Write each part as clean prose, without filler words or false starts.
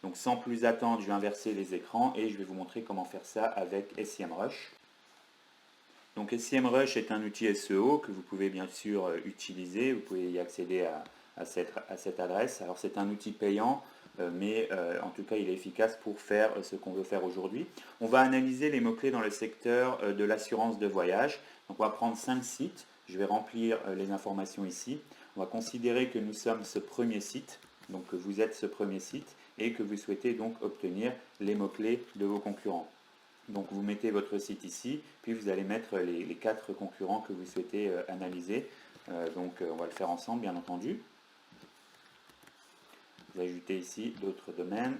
Donc sans plus attendre, je vais inverser les écrans et je vais vous montrer comment faire ça avec SEMrush. Donc SEMrush est un outil SEO que vous pouvez bien sûr utiliser, vous pouvez y accéder à cette adresse. Alors c'est un outil payant, mais en tout cas il est efficace pour faire ce qu'on veut faire aujourd'hui. On va analyser les mots-clés dans le secteur de l'assurance de voyage. Donc on va prendre 5 sites, je vais remplir les informations ici. On va considérer que nous sommes ce premier site, donc que vous êtes ce premier site et que vous souhaitez donc obtenir les mots-clés de vos concurrents. Donc vous mettez votre site ici, puis vous allez mettre les 4 concurrents que vous souhaitez analyser. Donc on va le faire ensemble bien entendu. Vous ajoutez ici d'autres domaines.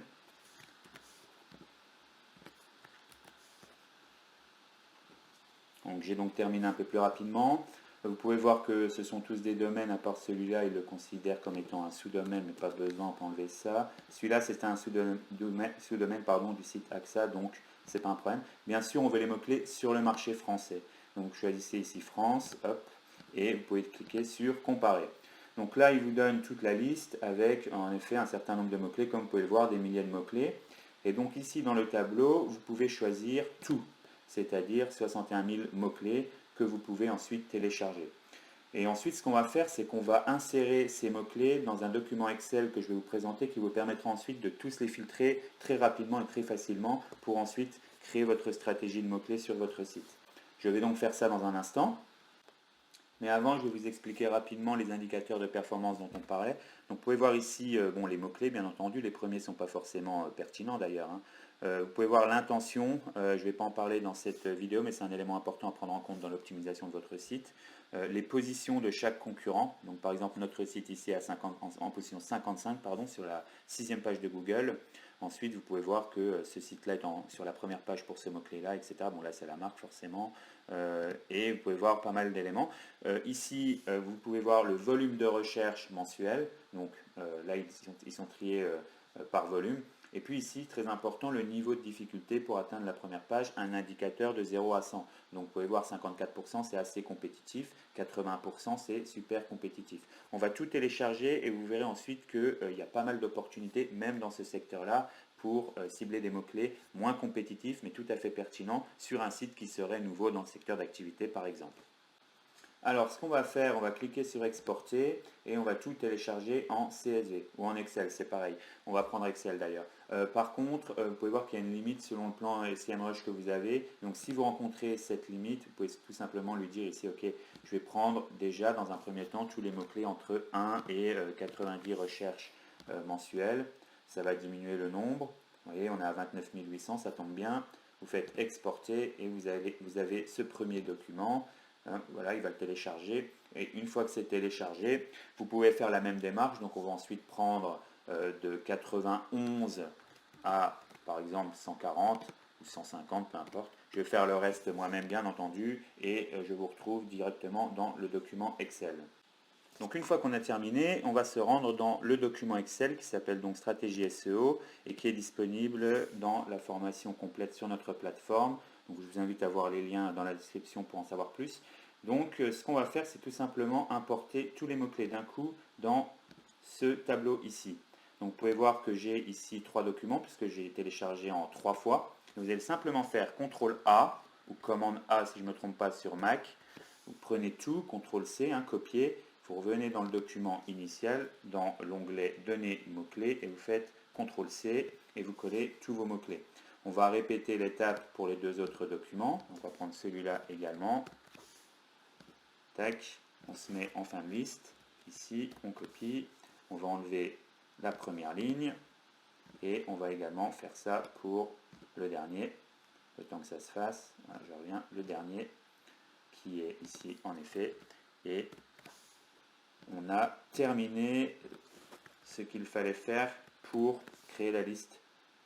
Donc j'ai donc terminé un peu plus rapidement. Vous pouvez voir que ce sont tous des domaines, à part celui-là, il le considère comme étant un sous-domaine, mais pas besoin d'enlever ça. Celui-là, c'est un sous-domaine du site AXA, donc c'est pas un problème. Bien sûr, on veut les mots-clés sur le marché français. Donc choisissez ici France, hop, et vous pouvez cliquer sur comparer. Donc là, il vous donne toute la liste avec en effet un certain nombre de mots-clés, comme vous pouvez le voir, des milliers de mots-clés. Et donc ici, dans le tableau, vous pouvez choisir tout, c'est-à-dire 61 000 mots-clés que vous pouvez ensuite télécharger. Et ensuite, ce qu'on va faire, c'est qu'on va insérer ces mots-clés dans un document Excel que je vais vous présenter qui vous permettra ensuite de tous les filtrer très rapidement et très facilement pour ensuite créer votre stratégie de mots-clés sur votre site. Je vais donc faire ça dans un instant. Mais avant, je vais vous expliquer rapidement les indicateurs de performance dont on parlait. Donc, vous pouvez voir ici les mots-clés, bien entendu. Les premiers ne sont pas forcément pertinents d'ailleurs. Vous pouvez voir l'intention. Je ne vais pas en parler dans cette vidéo, mais c'est un élément important à prendre en compte dans l'optimisation de votre site. Les positions de chaque concurrent. Donc, par exemple, notre site ici est en position 55 sur la 6e page de Google. Ensuite, vous pouvez voir que ce site-là est sur la première page pour ce mot-clé-là, etc. Bon, là, c'est la marque forcément. Et vous pouvez voir pas mal d'éléments. Ici, vous pouvez voir le volume de recherche mensuel. Donc là, ils sont triés par volume. Et puis ici, très important, le niveau de difficulté pour atteindre la première page, un indicateur de 0 à 100. Donc vous pouvez voir 54%, c'est assez compétitif, 80% c'est super compétitif. On va tout télécharger et vous verrez ensuite qu'il y a pas mal d'opportunités, même dans ce secteur-là, pour cibler des mots-clés moins compétitifs, mais tout à fait pertinents, sur un site qui serait nouveau dans le secteur d'activité par exemple. Alors, ce qu'on va faire, on va cliquer sur exporter et on va tout télécharger en CSV ou en Excel, c'est pareil. On va prendre Excel d'ailleurs. Par contre, vous pouvez voir qu'il y a une limite selon le plan SEMrush que vous avez. Donc, si vous rencontrez cette limite, vous pouvez tout simplement lui dire ici, ok, je vais prendre déjà dans un premier temps tous les mots-clés entre 1 et 90 recherches mensuelles. Ça va diminuer le nombre. Vous voyez, on est à 29 800, ça tombe bien. Vous faites exporter et vous avez ce premier document. Voilà, il va le télécharger. Et une fois que c'est téléchargé, vous pouvez faire la même démarche. Donc on va ensuite prendre de 91 à, par exemple, 140 ou 150, peu importe. Je vais faire le reste moi-même, bien entendu, et je vous retrouve directement dans le document Excel. Donc une fois qu'on a terminé, on va se rendre dans le document Excel qui s'appelle donc Stratégie SEO et qui est disponible dans la formation complète sur notre plateforme. Donc je vous invite à voir les liens dans la description pour en savoir plus. Donc ce qu'on va faire, c'est tout simplement importer tous les mots-clés d'un coup dans ce tableau ici. Donc vous pouvez voir que j'ai ici 3 documents puisque j'ai téléchargé en 3 fois. Vous allez simplement faire CTRL A ou commande A si je ne me trompe pas sur Mac. Vous prenez tout, CTRL C, copier. Vous revenez dans le document initial, dans l'onglet Données mots-clés et vous faites CTRL C et vous collez tous vos mots-clés. On va répéter l'étape pour les 2 autres documents. On va prendre celui-là également. Tac, on se met en fin de liste. Ici, on copie. On va enlever la première ligne et on va également faire ça pour le dernier. Le temps que ça se fasse, voilà, je reviens, le dernier qui est ici en effet. Et on a terminé ce qu'il fallait faire pour créer la liste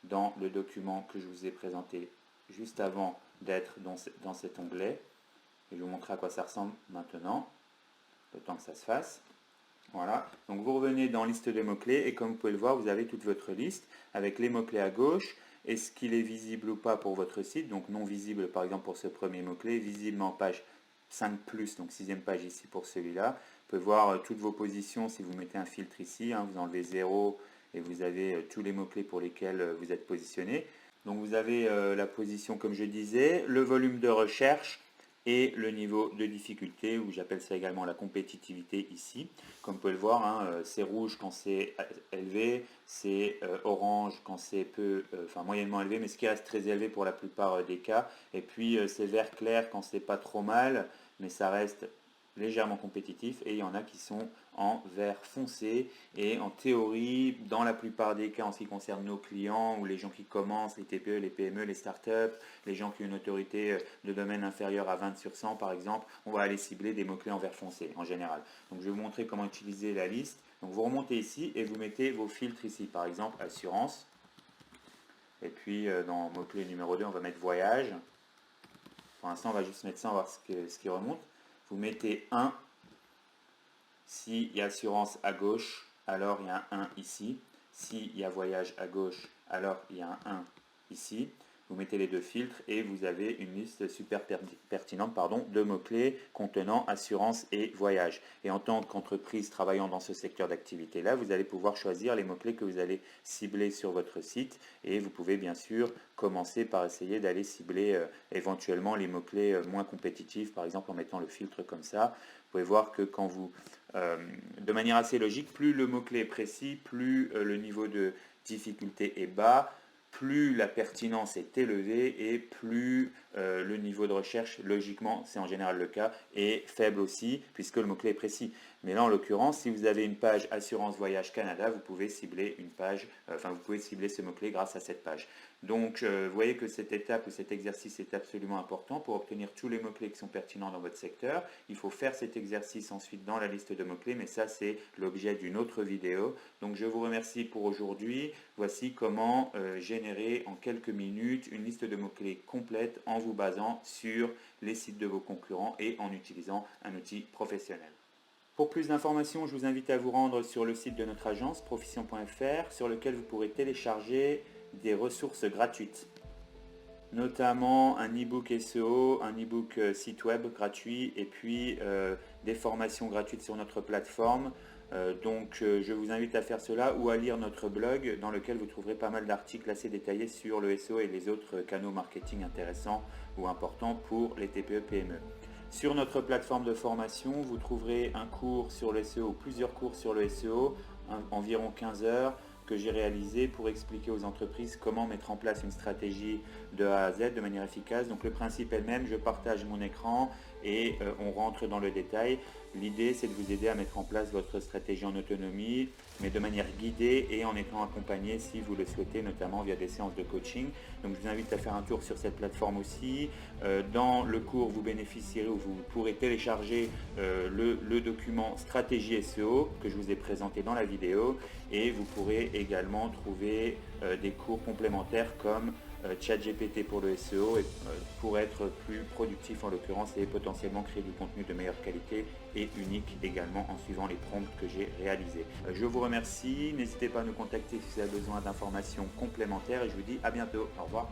dans le document que je vous ai présenté juste avant d'être dans cet onglet. Et je vous montrer à quoi ça ressemble maintenant, le temps que ça se fasse. Voilà, donc vous revenez dans liste de mots-clés et comme vous pouvez le voir, vous avez toute votre liste avec les mots-clés à gauche. Est-ce qu'il est visible ou pas pour votre site? Donc non visible par exemple pour ce premier mot-clé, visible en page 5+, donc 6e page ici pour celui-là. Vous pouvez voir toutes vos positions si vous mettez un filtre ici, vous enlevez 0 et vous avez tous les mots-clés pour lesquels vous êtes positionné. Donc vous avez la position comme je disais, le volume de recherche et le niveau de difficulté, ou j'appelle ça également la compétitivité ici. Comme vous pouvez le voir, hein, c'est rouge quand c'est élevé, c'est orange quand c'est moyennement élevé, mais ce qui reste très élevé pour la plupart des cas. Et puis c'est vert clair quand c'est pas trop mal, mais ça reste légèrement compétitif, et il y en a qui sont en vert foncé, et en théorie, dans la plupart des cas en ce qui concerne nos clients ou les gens qui commencent, les TPE, les PME, les startups, les gens qui ont une autorité de domaine inférieure à 20 sur 100 par exemple, on va aller cibler des mots-clés en vert foncé en général. Donc je vais vous montrer comment utiliser la liste. Donc vous remontez ici et vous mettez vos filtres ici, par exemple assurance, et puis dans mot-clé numéro 2 on va mettre voyage. Pour l'instant on va juste mettre ça, on va voir ce qui remonte. Vous mettez 1, s'il y a assurance à gauche, alors il y a un 1 ici. S'il y a voyage à gauche, alors il y a un 1 ici. Vous mettez les deux filtres et vous avez une liste super pertinente de mots-clés contenant assurance et voyage. Et en tant qu'entreprise travaillant dans ce secteur d'activité-là, vous allez pouvoir choisir les mots-clés que vous allez cibler sur votre site, et vous pouvez bien sûr commencer par essayer d'aller cibler éventuellement les mots-clés moins compétitifs, par exemple en mettant le filtre comme ça. Vous pouvez voir que quand vous, de manière assez logique, plus le mot-clé est précis, plus le niveau de difficulté est bas, plus la pertinence est élevée, et plus le niveau de recherche, logiquement, c'est en général le cas, est faible aussi, puisque le mot-clé est précis. Mais là, en l'occurrence, si vous avez une page Assurance Voyage Canada, vous pouvez cibler une page, vous pouvez cibler ce mot-clé grâce à cette page. Donc, vous voyez que cette étape ou cet exercice est absolument important pour obtenir tous les mots-clés qui sont pertinents dans votre secteur. Il faut faire cet exercice ensuite dans la liste de mots-clés, mais ça, c'est l'objet d'une autre vidéo. Donc, je vous remercie pour aujourd'hui. Voici comment générer en quelques minutes une liste de mots-clés complète en vous basant sur les sites de vos concurrents et en utilisant un outil professionnel. Pour plus d'informations, je vous invite à vous rendre sur le site de notre agence, profition.fr, sur lequel vous pourrez télécharger des ressources gratuites, notamment un e-book SEO, un e-book site web gratuit, et puis des formations gratuites sur notre plateforme. Donc je vous invite à faire cela ou à lire notre blog dans lequel vous trouverez pas mal d'articles assez détaillés sur le SEO et les autres canaux marketing intéressants ou importants pour les TPE-PME. Sur notre plateforme de formation, vous trouverez un cours sur le SEO, plusieurs cours sur le SEO, environ 15 heures, que j'ai réalisé pour expliquer aux entreprises comment mettre en place une stratégie de A à Z de manière efficace. Donc le principe est le même, je partage mon écran et on rentre dans le détail. L'idée, c'est de vous aider à mettre en place votre stratégie en autonomie, mais de manière guidée et en étant accompagné si vous le souhaitez, notamment via des séances de coaching. Donc je vous invite à faire un tour sur cette plateforme aussi. Dans le cours, vous bénéficierez ou vous pourrez télécharger le document stratégie SEO que je vous ai présenté dans la vidéo, et vous pourrez également trouver des cours complémentaires comme ChatGPT pour le SEO, et pour être plus productif en l'occurrence, et potentiellement créer du contenu de meilleure qualité et unique également en suivant les prompts que j'ai réalisés. Je vous remercie, n'hésitez pas à nous contacter si vous avez besoin d'informations complémentaires, et je vous dis à bientôt. Au revoir.